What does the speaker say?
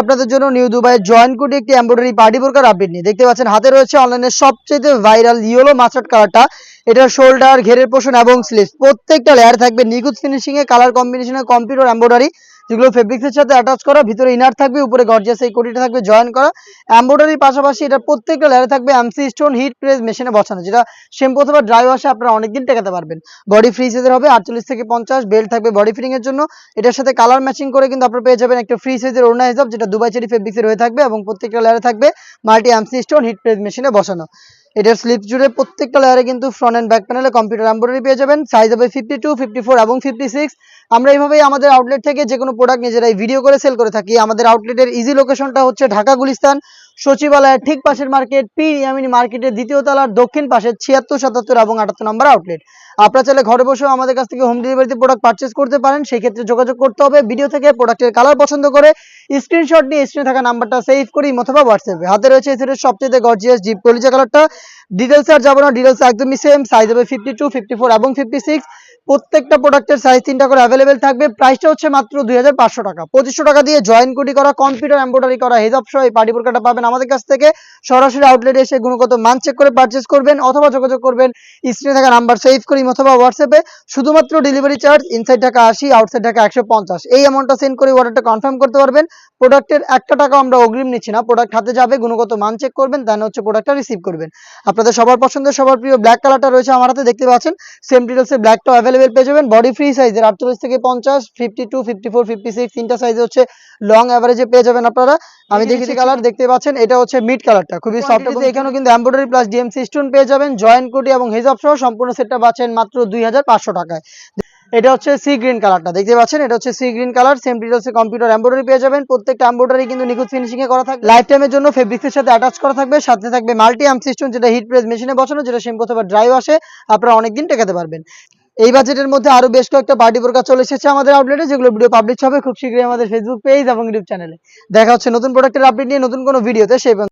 আপনাদের জন্য নিউ দুবাইয়ের জয়েন্ট কোটি একটি এমব্রয়ডারি পার্টি বোরকার আপডেট নিয়ে দেখতে পাচ্ছেন হাতে রয়েছে অনলাইনে সবচেয়ে ভাইরাল ইয়েলো মাস্টার্ড কালারটা। এটা শোল্ডার ঘেরের পোর্শন এবং স্লিভস প্রত্যেকটা লেয়ার থাকবে নিখুঁত ফিনিশিং এ কালার কম্বিনেশনে কম্পিউটার এমব্রয়ডারি যেগুলো ফেব্রিক্সের সাথে অ্যাটাচ করা, ভিতরে ইনার থাকবে, উপরে গর্জিয়াস এই কোটিটা থাকবে জয়েন করা এমব্রয়ডারির পাশাপাশি এটা প্রত্যেকটা লেয়ারে থাকবে এমসি স্টোন হিট প্রেস মেশিনে বসানো, যেটা শ্যাম্পু অথবা ড্রাই ওয়াশে আপনারা অনেকদিন টেকাতে পারবেন। বডি ফ্রি সাইজের হবে 48 থেকে 50, বেল্ট থাকবে বডি ফিটিং এর জন্য। এটার সাথে কালার ম্যাচিং করে কিন্তু আপনারা পেয়ে যাবেন একটা ফ্রি সাইজের ওড়না হিসাব, যেটা দুবাই চেরি ফেব্রিক্সের হয়ে থাকবে এবং প্রত্যেকটা লেয়ারে থাকবে multi MC stone hit press মেশিনে বসানো। এটার স্লিপ জুড়ে প্রত্যেকটা লেয়ারে কিন্তু ফ্রন্ট এন্ড ব্যাক প্যানেলে কম্পিউটার এমব্রয়ডারি পেয়ে যাবেন। সাইজ হবে 52, 54 এবং 56। আমরা এইভাবেই আমাদের আউটলেট থেকে যে কোনো প্রোডাক্ট নিজেরাই ভিডিও করে সেল করে থাকি। আমাদের আউটলেটের ইজি লোকেশনটা হচ্ছে ঢাকা গুলিস্তান সচিবালয়ের ঠিক পাশের মার্কেট, পি ইয়ামিনী মার্কেটের দ্বিতীয় তলার দক্ষিণ পাশে 76, 77 এবং 78 নম্বর আউটলেট। আপনারা চাইলে ঘরে বসেও আমাদের কাছ থেকে হোম ডেলিভারিতে প্রোডাক্ট পারচেস করতে পারেন। সেই ক্ষেত্রে যোগাযোগ করতে হবে ভিডিও থেকে প্রোডাক্টের কালার পছন্দ করে স্ক্রিনশট নিয়ে স্ক্রিনে থাকা নাম্বারটা সেভ করি অথবা হোয়াটসঅ্যাপে। হাতে রয়েছে এই সেটের সবচেয়ে গর্জিয়াস জিপ কলিজা কালারটা। ডিটেলস আর যাবো না, ডিটেলস একদমই সেম। সাইজ হবে 52, 54 এবং 56। প্রত্যেকটা প্রোডাক্টের সাইজ 3টা করে অ্যাভেলেবেল থাকবে। প্রাইসটা হচ্ছে মাত্র 2500 টাকা। 2500 টাকা দিয়ে জয়েন্ট কোটি করা কম্পিউটার এমব্রয়ডারি করা হেজাব সহ এই পার্টি বোরকাটা পাবেন আমাদের কাছ থেকে। সরাসরি আউটলেটে এসে গুণগত মান চেক করে পারচেস করবেন অথবা যোগাযোগ করবেন স্ক্রিনে থাকা নাম্বার সেভ করি অথবা হোয়াটসঅ্যাপে। শুধুমাত্র delivery charge inside Dhaka 80, outside Dhaka 150। এই অ্যামাউন্টটা সেন্ড করে অর্ডারটা কনফার্ম করতে পারবেন। প্রোডাক্টের একটা টাকা আমরা অগ্রিম নিচ্ছি না, প্রোডাক্ট হাতে যাবে, গুণগত মান চেক করবেন, দেন হচ্ছে প্রোডাক্টটা রিসিভ করবেন। আপনাদের সবার পছন্দের সবার প্রিয় ব্ল্যাক কালারটা রয়েছে আমার হাতে, দেখতে পাচ্ছেন। সেম ডিটেলসে ব্ল্যাকটাও অ্যাভেলেবেল পেয়ে যাবেন। বডি ফ্রি সাইজের 48 থেকে 50, 52, 54, 56 তিনটা সাইজে হচ্ছে লং এভারেজে পেয়ে যাবেন আপনারা। আমি দেখেছি কালার দেখতে পাচ্ছেন, এটা হচ্ছে মিড কালারটা, খুবই সফট এবং এখানেও কিন্তু এমব্রয়ডারি প্লাস ডিএমসি স্টোন পেয়ে যাবেন। জয়েন্ট কোটি এবং হেজাব সহ সম্পূর্ণ সেটটা পাচ্ছেন মাত্র 2500 টাকায়। এটা হচ্ছে সি গ্রিন কালারটা, দেখতে পাচ্ছেন। এটা হচ্ছে সি গ্রিন কালার। সেম ডিটেলসে কম্পিউটার এমব্রয়ডারি পেয়ে যাবেন। প্রত্যেকটা এমব্রয়ডারি কিন্তু নিখুঁত ফিনিশিং এ করা থাকবে, লাইফ টাইমের জন্য ফেব্রিক্সের সাথে অ্যাটাচ করা থাকবে। সাথে থাকবে মাল্টি এমসি স্টোন, যেটা হিট প্রেস মেশিনে বসানো, যেটা শ্যাম্পু অথবা ড্রাই ওয়াশে আপনারা অনেকদিন টেকাতে পারবেন। এই বাজেটের মধ্যে আরো বেশ কয়েকটা পার্টি বোরকা চলে এসেছে আমাদের আউটলেটে, যেগুলো ভিডিও পাবলিশ হবে খুব শীঘ্রই আমাদের ফেসবুক পেজ এবং ইউটিউব চ্যানেলে। দেখা হচ্ছে নতুন প্রোডাক্টের আপডেট নিয়ে নতুন কোনো ভিডিওতে। সেই